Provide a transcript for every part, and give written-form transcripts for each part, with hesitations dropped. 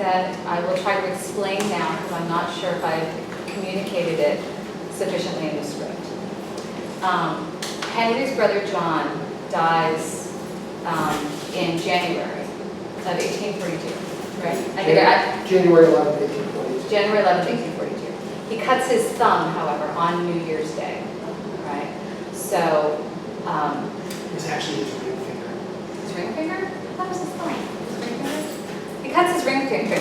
that I will try to explain now, because I'm not sure if I've communicated it sufficiently in the script. Henry's brother John dies in January of 1842, right? I think January 11th, 1842. January 11th, 1842. He cuts his thumb, however, on New Year's Day, right? So, It's actually his ring finger. his ring finger? That was his thumb. His ring finger? He cuts his ring finger.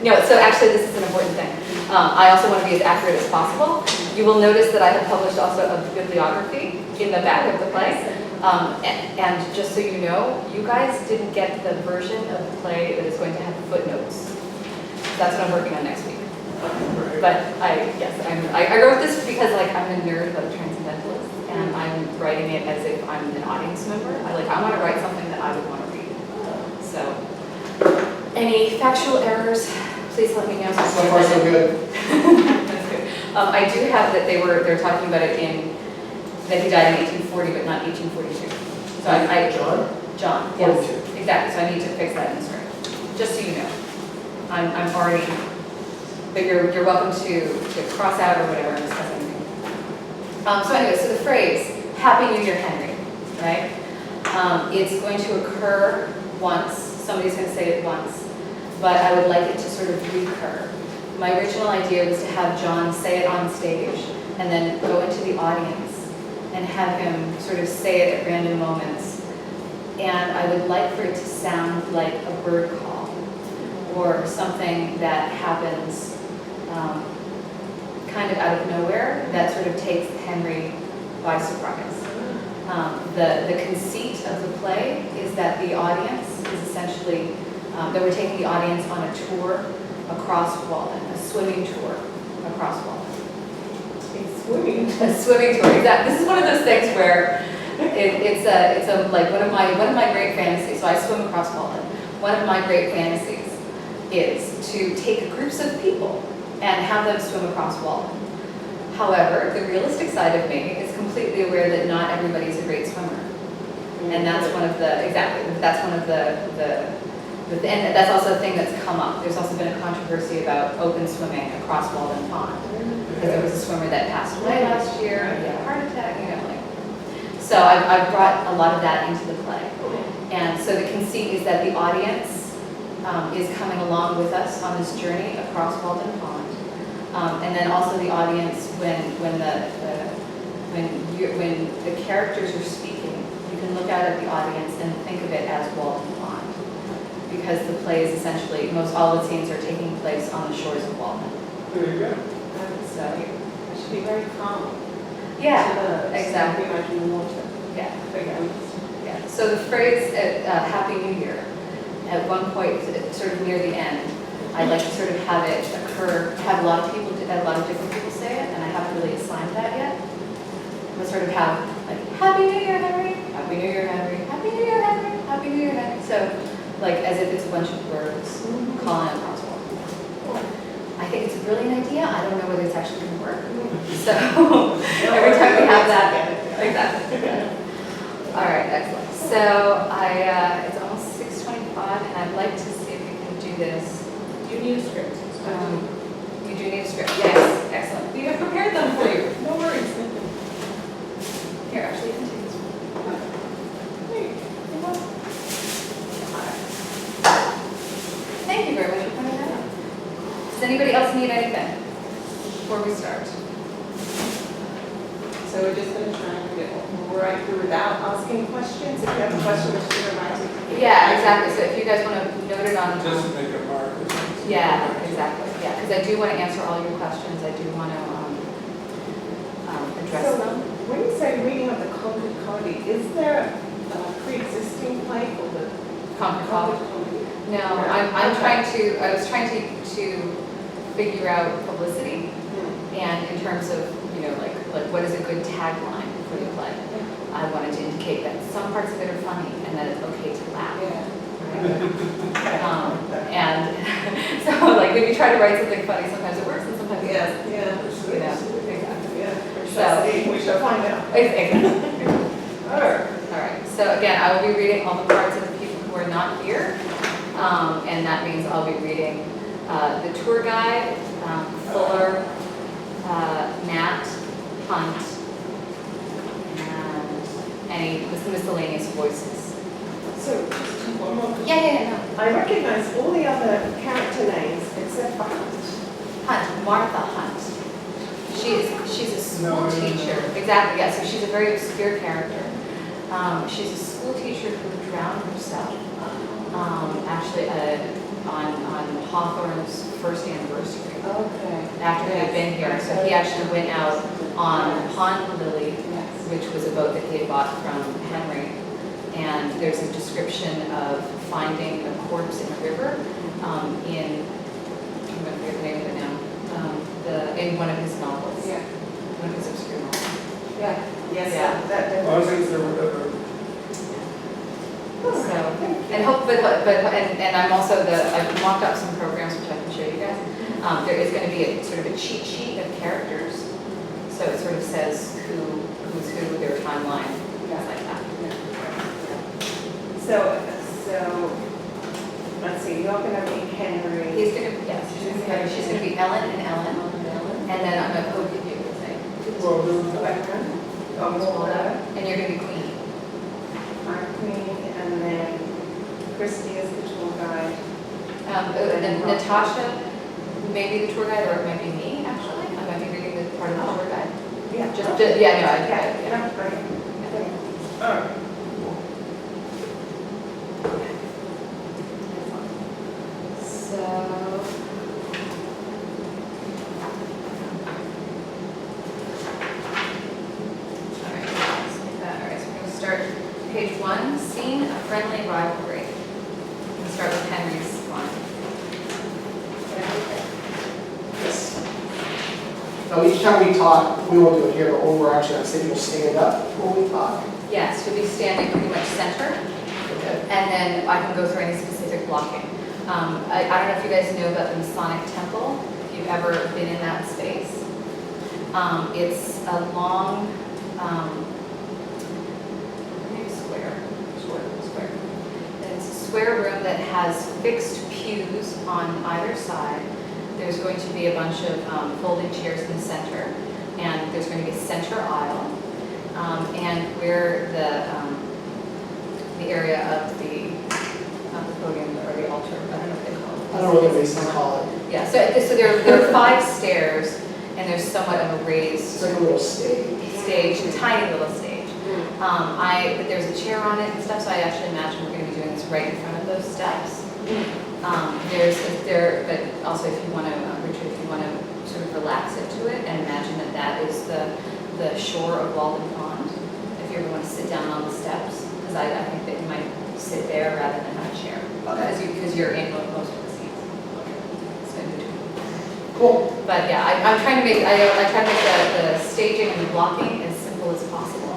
No, so actually this is an important thing. I also want to be as accurate as possible. You will notice that I have published also a bibliography in the back of the play. And just so you know, you guys didn't get the version of the play that is going to have footnotes. That's what I'm working on next week. But I wrote this because like I'm a nerd about transcendentalist, and I'm writing it as if I'm an audience member. I want to write something that I would want to read. So, any factual errors, please let me know. So far, so good. That's good. I do have that they're talking about it that he died in 1840, but not 1842. So John, yes, 42. exactly. So I need to fix that in the script, just so you know. I'm already, but you're welcome to cross out or whatever and discuss anything. So anyway, so the phrase "Happy New Year, Henry," right? It's going to occur once. Somebody's going to say it once, but I would like it to sort of recur. My original idea was to have John say it on stage and then go into the audience and have him sort of say it at random moments. And I would like for it to sound like a bird call or something that happens kind of out of nowhere that sort of takes Henry by surprise. The conceit of the play is that the audience is essentially, that we're taking the audience on a tour across Walden, a swimming tour across Walden. A swimming tour, exactly. This is one of those things where it's like one of my great fantasies. So I swim across Walden. One of my great fantasies is to take groups of people and have them swim across Walden. However, the realistic side of me is completely aware that not everybody's a great swimmer. And that's one of the, and that's also a thing that's come up. There's also been a controversy about open swimming across Walden Pond. Because there was a swimmer that passed away last year, and he had a heart attack, So I've brought a lot of that into the play. And so the conceit is that the audience is coming along with us on this journey across Walden Pond. And then also the audience, when the characters are speaking, you can look out at the audience and think of it as Walden Pond, because the play is essentially, all the scenes are taking place on the shores of Walden. There you go. So it should be very calm. yeah, exactly. Like in water. Yeah. Yeah. So the phrase "Happy New Year," at one point, sort of near the end, I'd like to sort of have it occur, have a lot of different people say it, and I haven't really assigned that yet. We'll sort of have like "Happy New Year, Henry," "Happy New Year, Henry," "Happy New Year, Henry," "Happy New Year, Henry." So, like as if it's a bunch of words calling across Walden. I think it's a brilliant idea. I don't know whether it's actually going to work. So every time we have that, exactly. All right, excellent. So it's almost 6:25, and I'd like to see if we can do this. Do you need a script? You do need a script. Yes, excellent. We have prepared them for you. No worries. Here, actually, you can take this one. Thank you very much for pointing that out. Does anybody else need anything before we start? So we're just going to try and get right through without asking questions. If you have a question, just remind me. Yeah, exactly. So if you guys want to note it on. Just make a mark. Yeah, exactly. Yeah, because I do want to answer all your questions. I do want to address So them. when you say reading of the Concord Comedy, is there a pre-existing play called the Concord Concord Comedy. Comedy? No, I was trying to figure out publicity, and in terms of, like what is a good tagline for the play. I wanted to indicate that some parts of it are funny and that it's okay to laugh. Yeah. And so like when you try to write something funny, sometimes it works and sometimes it doesn't. Exactly. Yeah. So we shall find out. Exactly. All right. All right. So again, I will be reading all the parts of the people who are not here. And that means I'll be reading the tour guide, Fuller, Nat, Hunt, and any miscellaneous voices. So, just one more. Yeah, no. I recognize all the other character names except for Hunt. Hunt, Martha Hunt. She's a school No. teacher. Exactly, yeah, so she's a very obscure character. She's a school teacher who drowned herself, actually on Hawthorne's first anniversary. Okay. After he had been here, so he actually went out on Pond Lily, which was a boat that he had bought from Henry. And there's a description of finding a corpse in a river I'm going to forget the name of it now, in one of his novels. Yeah. One of his obscure novels. Yeah. Yes. Yeah. That. I was thinking there were, So, and I'm also I've mocked up some programs which I can show you guys. There is going to be a sort of a cheat sheet of characters. So it sort of says who's who, their timeline, things like that. So, let's see, you're going to be Henry. He's going to, yes, she's going to be Ellen and Ellen. And then I'm going to poke at you and say, well, and you're going to be Queenie. I'm Queen, and then Christy is the tour guide. And then Natasha may be the tour guide, or it might be me, actually. I might be reading the part of the tour guide. Yeah. Yeah, no, Yeah, great. All right. So, all right, so we're going to start page 1, scene a friendly rivalry. We'll start with Henry's line. yes. Now, each time we talk, we won't do it here, but when we're actually on stage, we'll stand up when we talk. Yes, you'll be standing pretty much center, Okay. and then I can go through any specific blocking. I don't know if you guys know about the Masonic Temple, if you've ever been in that space. It's a long, maybe square. And it's a square room that has fixed pews on either side. There's going to be a bunch of folding chairs in the center, and there's going to be a center aisle. And where the area of the, not the podium, or the altar, I don't know what they call it. I don't know what the Masons call it. Yeah, so there are 5 stairs, and there's somewhat of a raised It's like a little stage. a tiny little stage. But there's a chair on it and stuff, so I actually imagine we're going to be doing this right in front of those steps. But also if you want to, Richard, if you want to sort of relax into it and imagine that that is the shore of Walden Pond, if you ever want to sit down on the steps, because I think that you might sit there rather than have a chair, because you're in most of the seats. So in between. Cool. But yeah, I'm trying to make the staging and the blocking as simple as possible,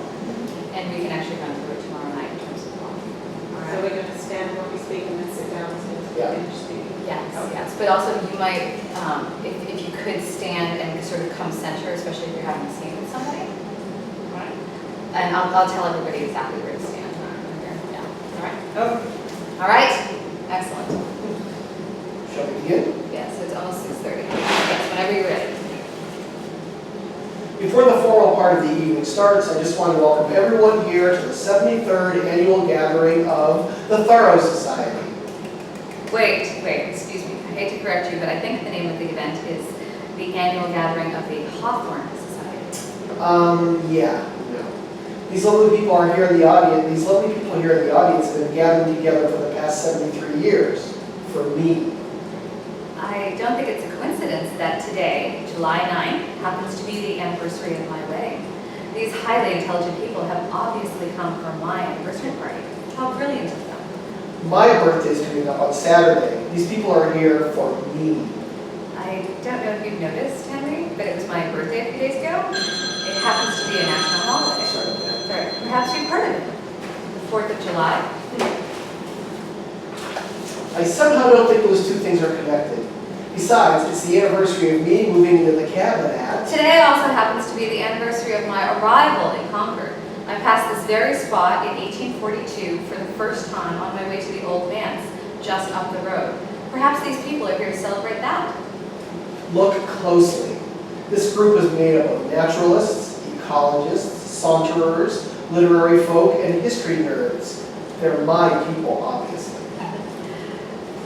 and we can actually run through it tomorrow night in terms of blocking. So we're going to stand when we speak and then sit down as soon as we Yeah. finish speaking. Yes, but also you might, if you could stand and sort of come center, especially if you're having a scene with somebody. Right. And I'll tell everybody exactly where to stand. Yeah. All right. Oh, All right. Excellent. Shall we begin? Yeah. So it's almost 6:30. Yes. Whenever you're ready. Before the formal part of the evening starts, I just want to welcome everyone here to the 73rd annual gathering of the Thoreau Society. Wait, excuse me. I hate to correct you, but I think the name of the event is the annual gathering of the Hawthorne Society. Yeah, no. These lovely people are here in the audience. These lovely people here in the audience have been gathering together for the past 73 years. For me. I don't think it's a coincidence that today, July 9th, happens to be the anniversary of my wedding. These highly intelligent people have obviously come for my anniversary party. How brilliant of them. My birthday is coming up on Saturday. These people are here for me. I don't know if you've noticed, Henry, but it was my birthday a few days ago. It happens to be a national holiday. Sorry, perhaps you've heard of it. The 4th of July. I somehow don't think those two things are connected. Besides, it's the anniversary of me moving into the cabin at... Today also happens to be the anniversary of my arrival in Concord. I passed this very spot in 1842 for the first time on my way to the old manse, just up the road. Perhaps these people are here to celebrate that. Look closely. This group is made up of naturalists, ecologists, saunterers, literary folk, and history nerds. They're my people, obviously.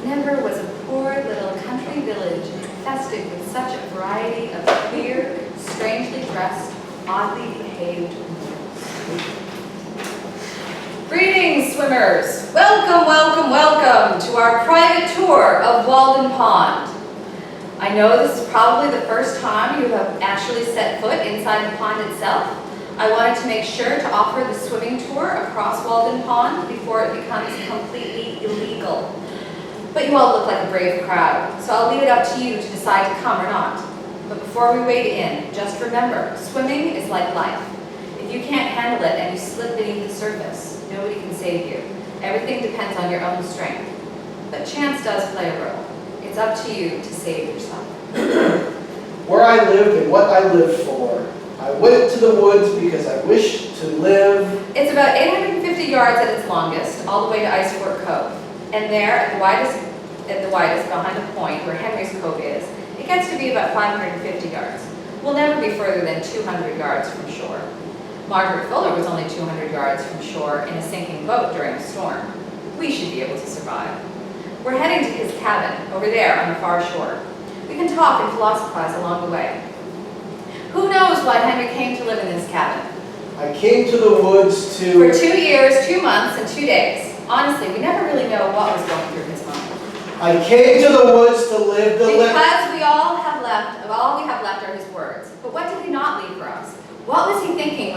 Never was a poor little country village infested with such a variety of queer, strangely dressed, oddly behaved mortals. Greetings, swimmers! Welcome, welcome, welcome to our private tour of Walden Pond. I know this is probably the first time you have actually set foot inside the pond itself. I wanted to make sure to offer the swimming tour across Walden Pond before it becomes completely illegal. But you all look like a brave crowd, so I'll leave it up to you to decide to come or not. But before we wade in, just remember, swimming is like life. If you can't handle it and you slip beneath the surface, nobody can save you. Everything depends on your own strength. But chance does play a role. It's up to you to save yourself. Where I lived and what I lived for. I went to the woods because I wished to live. It's about 850 yards at its longest, all the way to Ice Fork Cove. And there, at the widest behind the point where Henry's Cove is, it gets to be about 550 yards. We'll never be further than 200 yards from shore. Margaret Fuller was only 200 yards from shore in a sinking boat during a storm. We should be able to survive. We're heading to his cabin, over there on the far shore. We can talk and philosophize along the way. Who knows why Henry came to live in this cabin? I came to the woods to... For 2 years, 2 months, and 2 days. Honestly, we never really know what was going through his mind. I came to the woods to live the life. Because all we have left are his words. But what did he not leave for us? What was he thinking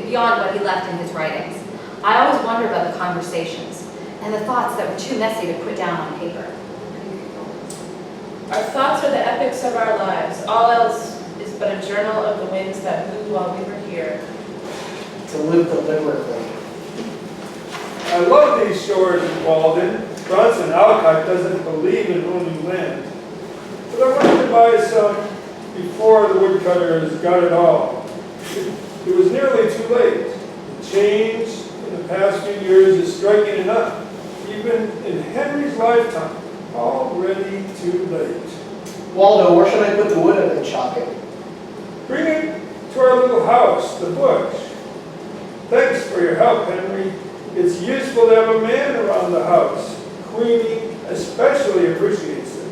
beyond what he left in his writings? I always wonder about the conversations and the thoughts that were too messy to put down on paper. Our thoughts are the epics of our lives. All else is but a journal of the winds that blew while we were here. To live deliberately. I love these shores in Walden. Bronson Alcott doesn't believe in owning land. But I wanted to buy some before the woodcutters got it all. It was nearly too late. The change in the past few years is striking enough. Even in Henry's lifetime, already too late. Waldo, where should I put the wood I've been chopping? Bring it to our little house, the bush. Thanks for your help, Henry. It's useful to have a man around the house. Queenie especially appreciates it.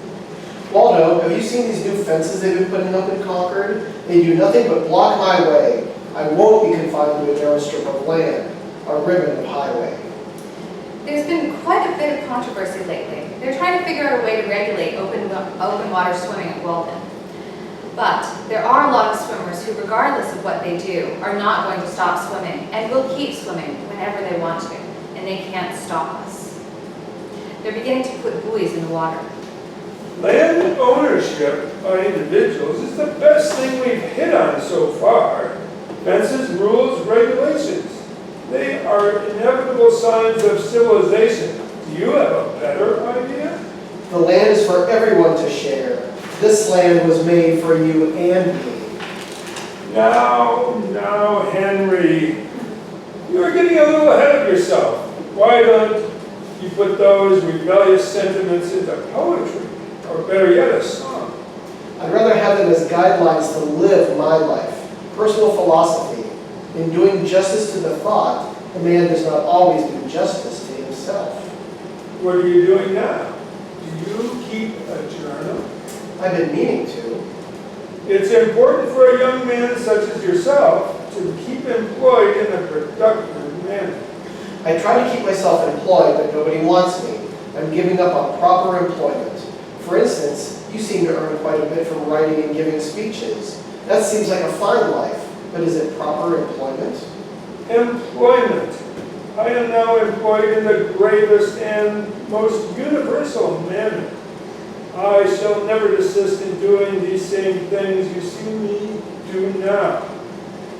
Waldo, have you seen these new fences they've been putting up in Concord? They do nothing but block my way. I won't be confined to a narrow strip of land, a ribbon of highway. There's been quite a bit of controversy lately. They're trying to figure out a way to regulate open water swimming at Walden. But there are a lot of swimmers who, regardless of what they do, are not going to stop swimming and will keep swimming whenever they want to, and they can't stop us. They're beginning to put buoys in the water. Land ownership by individuals is the best thing we've hit on so far. Fences, rules, regulations. They are inevitable signs of civilization. Do you have a better idea? The land is for everyone to share. This land was made for you and me. Now, Henry. You are getting a little ahead of yourself. Why don't you put those rebellious sentiments into poetry? Or better yet, a song? I'd rather have them as guidelines to live my life. Personal philosophy. In doing justice to the thought, the man does not always do justice to himself. What are you doing now? Do you keep a journal? I've been meaning to. It's important for a young man such as yourself to keep employed in a productive manner. I try to keep myself employed, but nobody wants me. I'm giving up on proper employment. For instance, you seem to earn quite a bit from writing and giving speeches. That seems like a fine life, but is it proper employment? Employment. I am now employed in the gravest and most universal manner. I shall never desist in doing these same things you see me do now.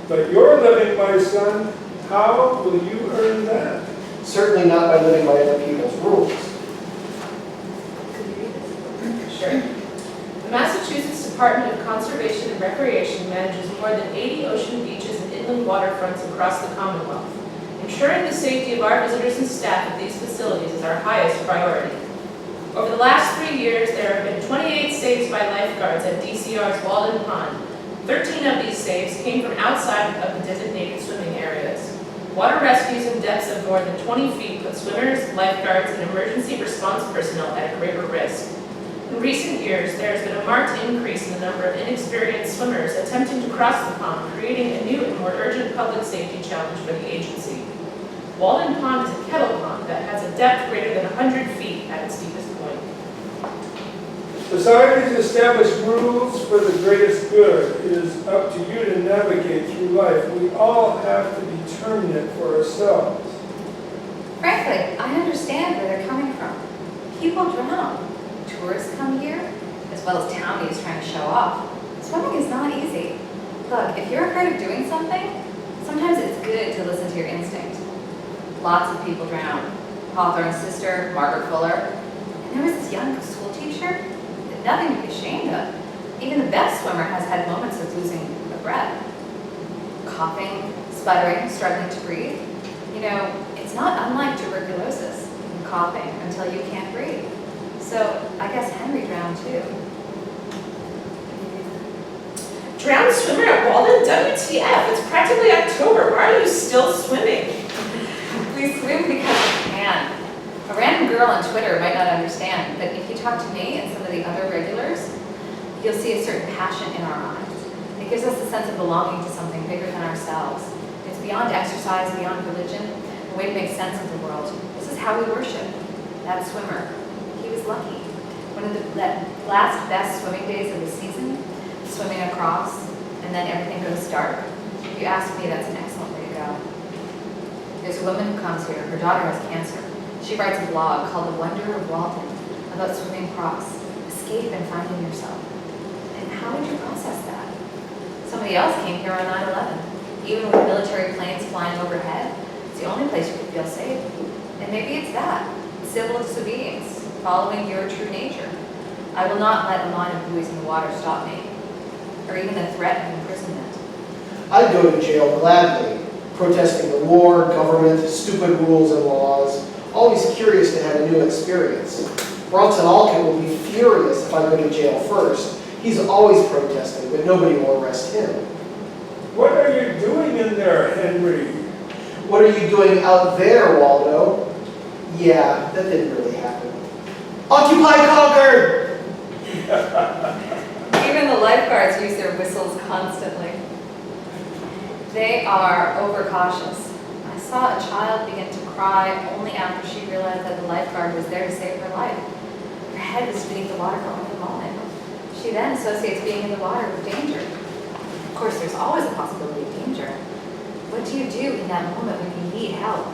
But your living, my son, how will you earn that? Certainly not by living by other people's rules. Could you read this? Sure. The Massachusetts Department of Conservation and Recreation manages more than 80 ocean beaches and inland waterfronts across the Commonwealth. Ensuring the safety of our visitors and staff at these facilities is our highest priority. Over the last 3 years, there have been 28 saves by lifeguards at DCR's Walden Pond. 13 of these saves came from outside of the designated swimming areas. Water rescues in depths of more than 20 feet put swimmers, lifeguards, and emergency response personnel at a greater risk. In recent years, there has been a marked increase in the number of inexperienced swimmers attempting to cross the pond, creating a new and more urgent public safety challenge for the agency. Walden Pond is a kettle pond that has a depth greater than 100 feet at its deepest point. Society's established rules for the greatest good. It is up to you to navigate through life. We all have to determine it for ourselves. Frankly, I understand where they're coming from. People drown. Tourists come here, as well as Tammy is trying to show off. Swimming is not easy. Look, if you're afraid of doing something, sometimes it's good to listen to your instinct. Lots of people drown. Hawthorne's sister, Margaret Fuller, and there was this young school teacher. Nothing to be ashamed of. Even the best swimmer has had moments of losing a breath. Coughing, sputtering, struggling to breathe. You know, it's not unlike tuberculosis, coughing until you can't breathe. So I guess Henry drowned too. Drowned swimmer at Walden? WTF, it's practically October. Why are you still swimming? We swim because we can. A random girl on Twitter might not understand, but if you talk to me and some of the other regulars, you'll see a certain passion in our eyes. It gives us a sense of belonging to something bigger than ourselves. It's beyond exercise, beyond religion, a way to make sense of the world. This is how we worship. That swimmer, he was lucky. One of the last best swimming days of the season, swimming across, and then everything goes dark. If you ask me, that's an excellent way to go. There's a woman who comes here. Her daughter has cancer. She writes a blog called The Wonder of Walden about swimming across, escape and finding yourself. And how would you process that? Somebody else came here on 9/11. Even with military planes flying overhead, it's the only place you could feel safe. And maybe it's that, civil disobedience, following your true nature. I will not let a line of buoys in the water stop me, or even the threat of imprisonment. I'd go to jail gladly, protesting the war, government, stupid rules and laws, always curious to have a new experience. Bronson Alkin will be furious if I go to jail first. He's always protesting, but nobody will arrest him. What are you doing in there, Henry? What are you doing out there, Waldo? Yeah, that didn't really happen. Occupy Concord! Even the lifeguards use their whistles constantly. They are overcautious. I saw a child begin to cry only after she realized that the lifeguard was there to save her life. Her head was beneath the water for only a moment. She then associates being in the water with danger. Of course, there's always a possibility of danger. What do you do in that moment when you need help?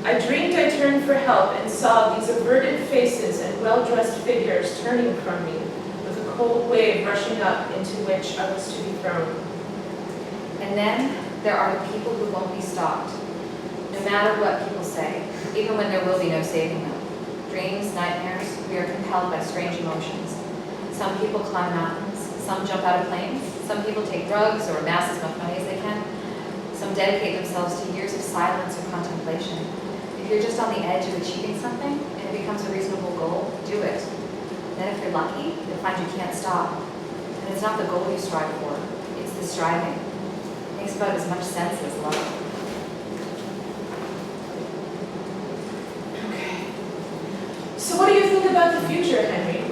I dreamed I turned for help and saw these averted faces and well-dressed figures turning from me, with a cold wave rushing up into which I was to be thrown. And then there are the people who won't be stopped, no matter what people say, even when there will be no saving them. Dreams, nightmares, we are compelled by strange emotions. Some people climb mountains, some jump out of planes, some people take drugs or amass as much money as they can. Some dedicate themselves to years of silence or contemplation. If you're just on the edge of achieving something and it becomes a reasonable goal, do it. Then if you're lucky, you'll find you can't stop. And it's not the goal you strive for, it's the striving. It makes about as much sense as love. Okay. So what do you think about the future, Henry?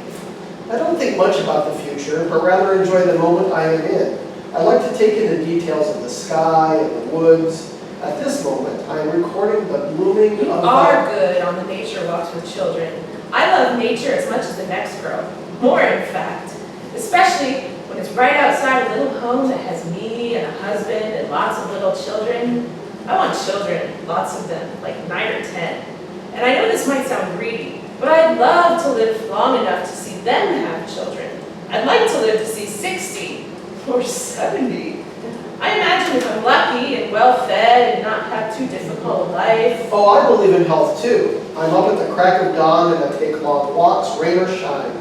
I don't think much about the future, but rather enjoy the moment I am in. I like to take in the details of the sky and the woods. At this moment, I am recording the blooming You of are good on the nature walks with children. I love nature as much as the next girl. More, in fact. Especially when it's right outside a little home that has me and a husband and lots of little children. I want children, lots of them, like 9 or 10. And I know this might sound greedy, but I'd love to live long enough to see them have children. I'd like to live to see 60 or 70. I imagine if I'm lucky and well-fed and not have too difficult a life. Oh, I believe in health too. I'm up at the crack of dawn and I take long walks, rain or shine.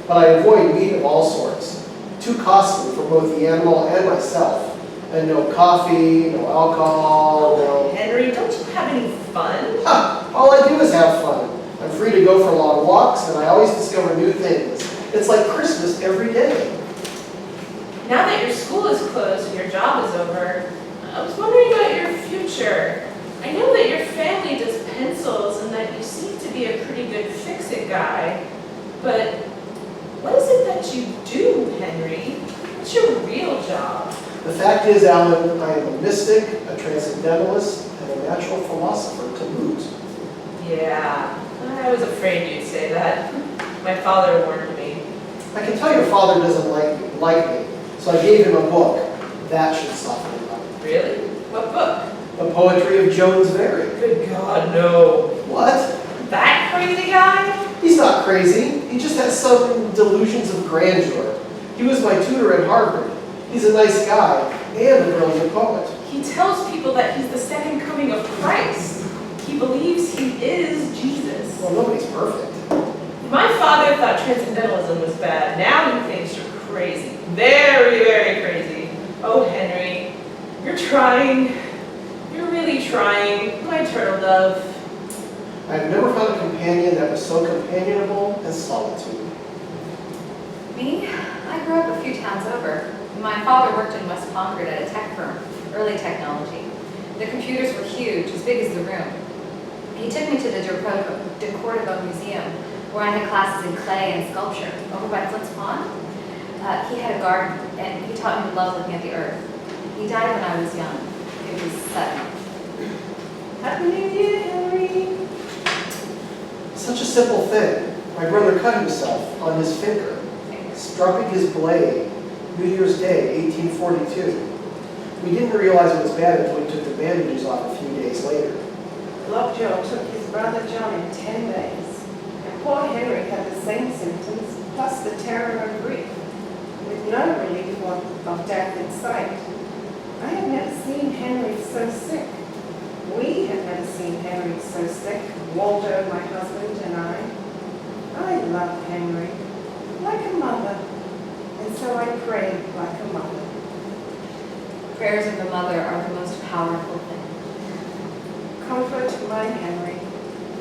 But I avoid meat of all sorts. Too costly for both the animal and myself. And no coffee, no alcohol, no... Henry, don't you have any fun? Ha! All I do is have fun. I'm free to go for long walks, and I always discover new things. It's like Christmas every day. Now that your school is closed and your job is over, I was wondering about your future. I know that your family does pencils and that you seem to be a pretty good fix-it guy, but what is it that you do, Henry? What's your real job? The fact is, Alan, I am a mystic, a transcendentalist, and a natural philosopher to boot. Yeah, I was afraid you'd say that. My father warned me. I can tell your father doesn't like me, so I gave him a book. That should soften him up. Really? What book? The poetry of Jones Very. Good God, no. What? That crazy guy? He's not crazy. He just has some delusions of grandeur. He was my tutor at Harvard. He's a nice guy and a brilliant poet. He tells people that he's the second coming of Christ. He believes he is Jesus. Well, nobody's perfect. My father thought transcendentalism was bad. Now he thinks you're crazy. Very, very crazy. Oh, Henry, you're trying. You're really trying. My turtle dove. I've never found a companion that was so companionable as solitude. Me? I grew up a few towns over. My father worked in West Concord at a tech firm, early technology. The computers were huge, as big as the room. He took me to the De Cordova Museum, where I had classes in clay and sculpture. Over by Flint's Pond, he had a garden, and he taught me to love looking at the earth. He died when I was young. It was sudden. Happy New Year, Henry. Such a simple thing. My brother cut himself on his finger, struck his blade, New Year's Day, 1842. We didn't realize it was bad until we took the bandages off a few days later. Lovejoy took his brother John in 10 days, and poor Henry had the same symptoms, plus the terror of grief, with no relief of death in sight. I have never seen Henry so sick. We have never seen Henry so sick, Waldo, my husband, and I love Henry, like a mother, and so I pray like a mother. Prayers of a mother are the most powerful thing. Comfort my Henry.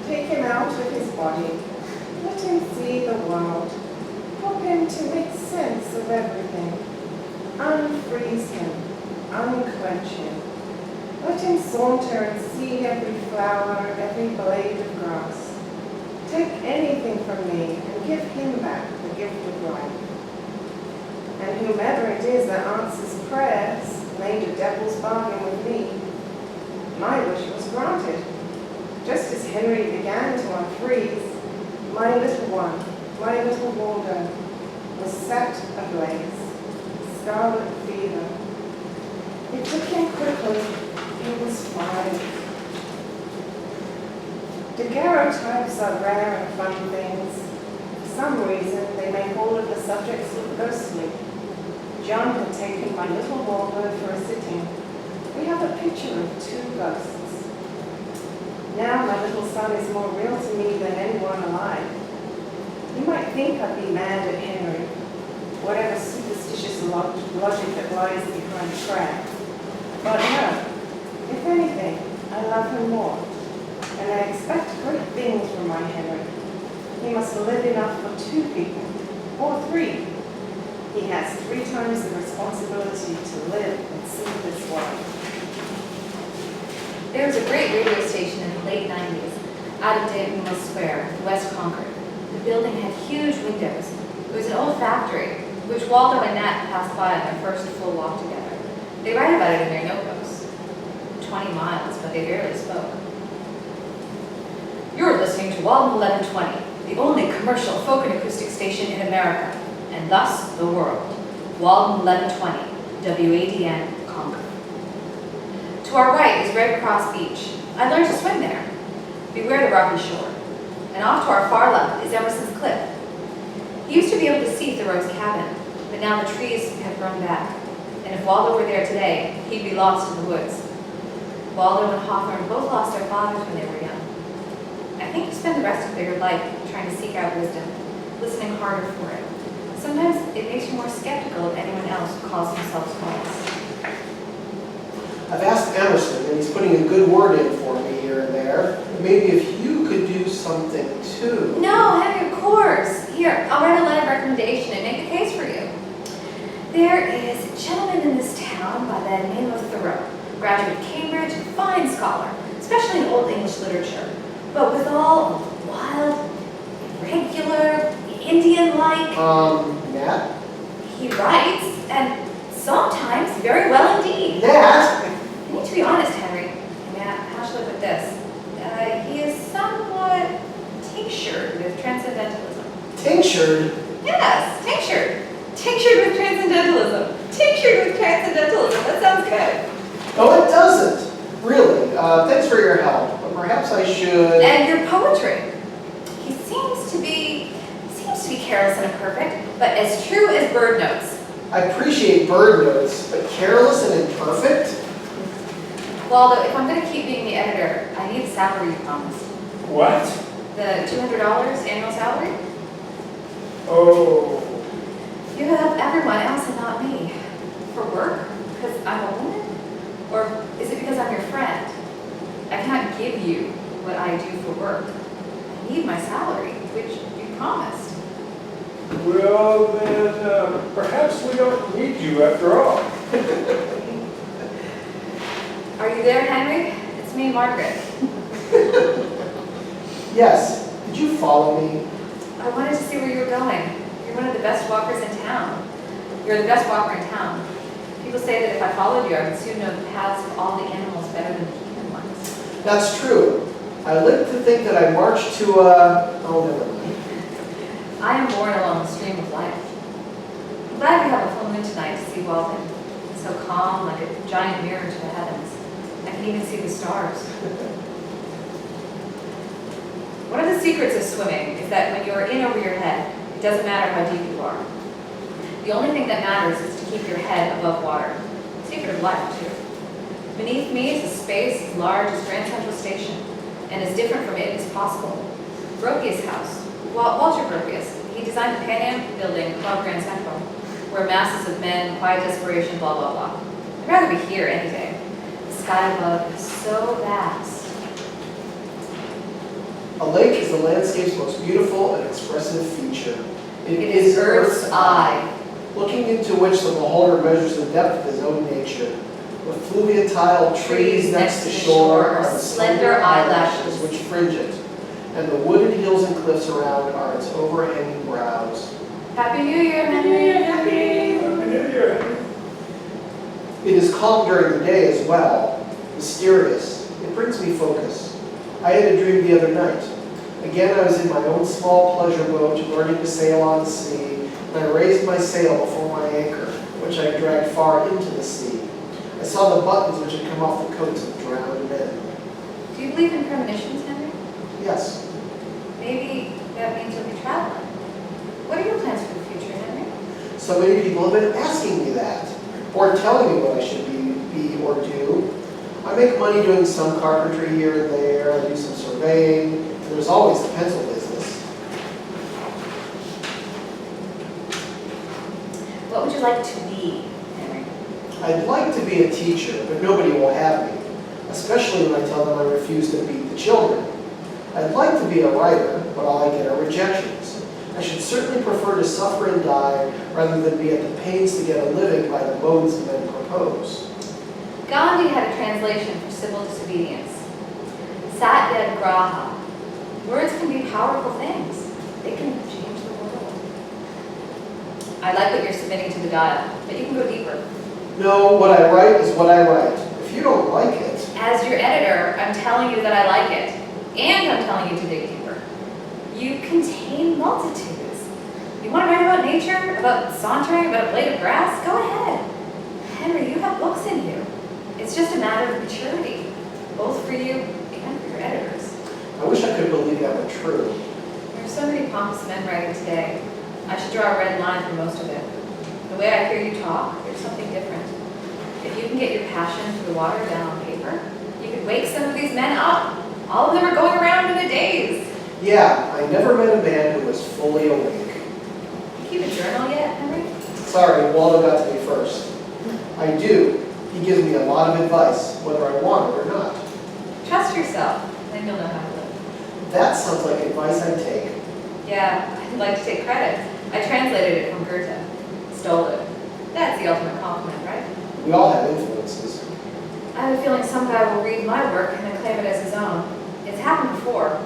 Take him out of his body. Let him see the world. Help him to make sense of everything. Unfreeze him. Unclench him. Let him saunter and see every flower, every blade of grass. Take anything from me and give him back the gift of life. And whomever it is that answers prayers made a devil's bargain with me. My wish was granted. Just as Henry began to unfreeze, my little one, my little Waldo, was set ablaze. Scarlet fever. It took him quickly. He was 5. Daguerreotypes are rare and fun things. For some reason, they make all of the subjects look ghostly. John had taken my little Waldo for a sitting. We have a picture of 2 ghosts. Now my little son is more real to me than anyone alive. You might think I'd be mad at Henry, whatever superstitious logic that lies behind prayer. But no, if anything, I love him more. And I expect great things from my Henry. He must live enough for 2 people, or 3. He has 3 times the responsibility to live and see this world. There was a great radio station in the late 90s, out of Danville Square, West Concord. The building had huge windows. It was an old factory, which Waldo and Nat passed by on their first full walk together. They write about it in their notebooks. 20 miles, but they barely spoke. You're listening to Walden 1120, the only commercial folk and acoustic station in America, and thus the world. Walden 1120, WADN, Concord. To our right is Red Cross Beach. I learned to swim there. Beware the rocky shore. And off to our far left is Emerson's Cliff. He used to be able to see Thoreau's cabin, but now the trees have grown back. And if Waldo were there today, he'd be lost in the woods. Waldo and Hawthorne both lost their fathers when they were young. I think you spend the rest of your life trying to seek out wisdom, listening harder for it. Sometimes it makes you more skeptical of anyone else who calls themselves wise. I've asked Emerson, and he's putting a good word in for me here and there. Maybe if you could do something too. No, Henry, of course. Here, I'll write a letter of recommendation and make a case for you. There is a gentleman in this town by the name of Thoreau, graduate of Cambridge, a fine scholar, especially in Old English literature, but withal wild, irregular, Indian-like. Nat? He writes, and sometimes very well indeed. Nat? I need to be honest, Henry. Matt, how should I put this? He is somewhat tinctured with transcendentalism. Tinctured? Yes, tinctured. Tinctured with transcendentalism. Tinctured with transcendentalism. That sounds good. No, it doesn't. Really. Thanks for your help. But perhaps I should... And your poetry. He seems to be careless and imperfect, but as true as bird notes. I appreciate bird notes, but careless and imperfect? Waldo, if I'm going to keep being the editor, I need the salary you promised. What? The $200 annual salary? Oh. You have everyone else and not me. For work? Because I'm a woman? Or is it because I'm your friend? I cannot give you what I do for work. I need my salary, which you promised. Well, then, perhaps we don't need you after all. Are you there, Henry? It's me, Margaret. Yes. Did you follow me? I wanted to see where you were going. You're one of the best walkers in town. You're the best walker in town. People say that if I followed you, I would soon know the paths of all the animals better than the human ones. That's true. I like to think that I marched to oh, never mind. I am born along the stream of life. I'm glad we have a full moon tonight to see Walden. It's so calm, like a giant mirror to the heavens. I can even see the stars. One of the secrets of swimming is that when you are in over your head, it doesn't matter how deep you are. The only thing that matters is to keep your head above water. Secret of life, too. Beneath me is a space as large as Grand Central Station, and as different from it as possible. Gropius House. Walter Gropius, he designed the Pan Am building above Grand Central, where masses of men, quiet desperation, blah, blah, blah. I'd rather be here any day. The sky above is so vast. A lake is the landscape's most beautiful and expressive feature. It is Earth's eye. Looking into which the beholder measures the depth of his own nature. The fluviatile trees next to shore are the slender eyelashes which fringe it, and the wooded hills and cliffs around are its overhanging brows. Happy New Year, Henry! Happy New Year. It is calm during the day as well, mysterious. It brings me focus. I had a dream the other night. Again, I was in my own small pleasure boat, learning to sail on the sea, and I raised my sail before my anchor, which I dragged far into the sea. I saw the buttons which had come off the coats of drowned men. Do you believe in premonitions, Henry? Yes. Maybe that means you'll be traveling. What are your plans for the future, Henry? So many people have been asking me that, or telling me what I should be or do. I make money doing some carpentry here and there, I do some surveying, and there's always the pencil business. What would you like to be, Henry? I'd like to be a teacher, but nobody will have me, especially when I tell them I refuse to beat the children. I'd like to be a writer, but all I get are rejections. I should certainly prefer to suffer and die rather than be at the pains to get a living by the modes men propose. Gandhi had a translation for civil disobedience. Satyad Graha. Words can be powerful things. They can change the world. I like what you're submitting to the dial, but you can go deeper. No, what I write is what I write. If you don't like it... As your editor, I'm telling you that I like it. And I'm telling you to dig deeper. You contain multitudes. You want to write about nature, about sauntering, about a blade of grass? Go ahead. Henry, you have books in you. It's just a matter of maturity, both for you and for your editors. I wish I could believe that were true. There are so many pompous men writing today. I should draw a red line for most of it. The way I hear you talk, there's something different. If you can get your passion for the water down on paper, you could wake some of these men up. All of them are going around in a daze. Yeah, I never met a man who was fully awake. You keep a journal yet, Henry? Sorry, Waldo got to me first. I do. He gives me a lot of advice, whether I want it or not. Trust yourself, then you'll know how to live. That sounds like advice I'd take. Yeah, I'd like to take credit. I translated it from Goethe. Stole it. That's the ultimate compliment, right? We all have influences. I have a feeling some guy will read my work and then claim it as his own. It's happened before.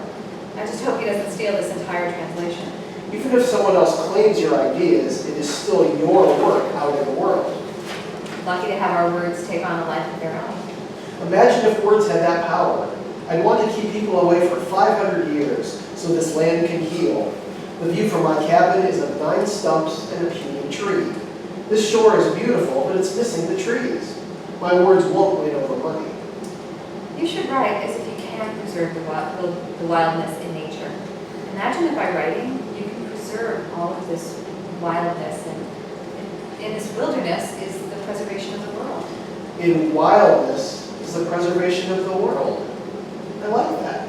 I just hope he doesn't steal this entire translation. Even if someone else claims your ideas, it is still your work out in the world. Lucky to have our words take on a life of their own. Imagine if words had that power. I'd want to keep people away for 500 years so this land can heal. The view from my cabin is of 9 stumps and a puny tree. This shore is beautiful, but it's missing the trees. My words won't win over money. You should write as if you can preserve the wildness in nature. Imagine if by writing you can preserve all of this wildness, and in this wilderness is the preservation of the world. In wildness is the preservation of the world. I like that.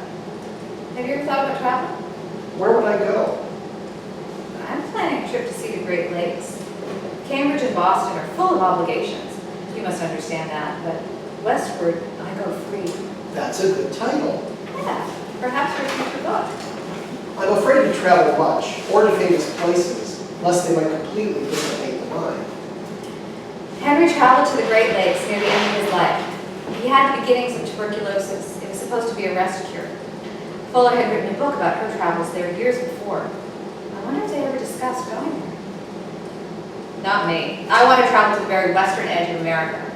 Have you ever thought about travel? Where would I go? I'm planning a trip to see the Great Lakes. Cambridge and Boston are full of obligations. You must understand that, but westward, I go free. That's a good title. Yeah, perhaps for a future book. I'm afraid to travel much, or to famous places, lest they might completely dissipate the mind. Henry traveled to the Great Lakes near the end of his life. He had the beginnings of tuberculosis. It was supposed to be a rest cure. Fuller had written a book about her travels there years before. I wonder if they ever discussed going there. Not me. I want to travel to the very western edge of America.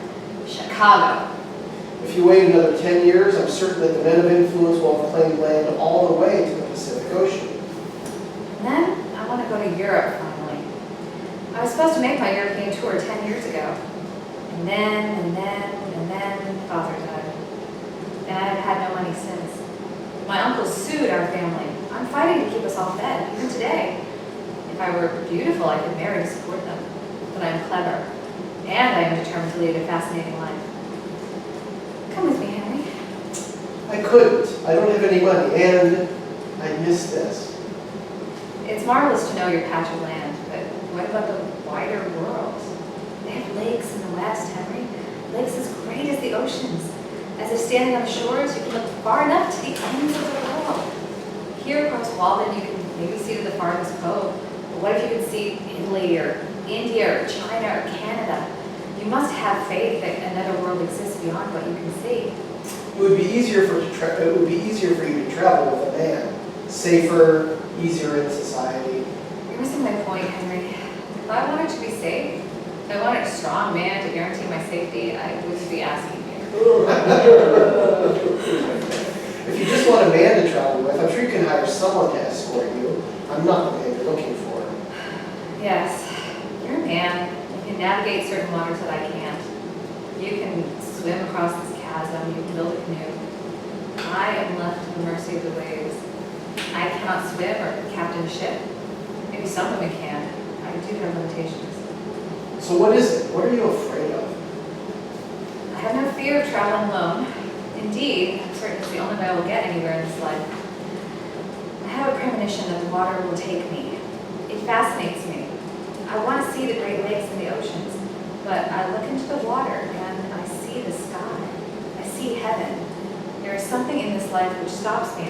Chicago. If you wait another 10 years, I'm certain that the men of influence will have claimed land all the way to the Pacific Ocean. And then I want to go to Europe finally. I was supposed to make my European tour 10 years ago. And then, Father died. And I have had no money since. My uncles sued our family. I'm fighting to keep us all fed, even today. If I were beautiful, I could marry to support them. But I am clever. And I am determined to lead a fascinating life. Come with me, Henry. I couldn't. I don't have any money, and I miss this. It's marvelous to know your patch of land, but what about the wider world? They have lakes in the west, Henry. Lakes as great as the oceans. As if standing on the shores, you can look far enough to the ends of the world. Here across Walden, you can maybe see to the farthest cove. But what if you could see Italy or India or China or Canada? You must have faith that another world exists beyond what you can see. It would be easier for you to travel with a man. Safer, easier in society. You're missing my point, Henry. If I wanted to be safe, if I wanted a strong man to guarantee my safety, I wouldn't be asking you. If you just want a man to travel with, I'm sure you can hire someone to escort you. I'm not the man you're looking for. Yes, you're a man. You can navigate certain waters that I can't. You can swim across this chasm. You can build a canoe. I am left to the mercy of the waves. I cannot swim or captain a ship. Maybe some women can. I do have limitations. So what is it? What are you afraid of? I have no fear of traveling alone. Indeed, I'm certain it's the only way I will get anywhere in this life. I have a premonition that the water will take me. It fascinates me. I want to see the Great Lakes and the oceans, but I look into the water and I see the sky. I see heaven. There is something in this life which stops me at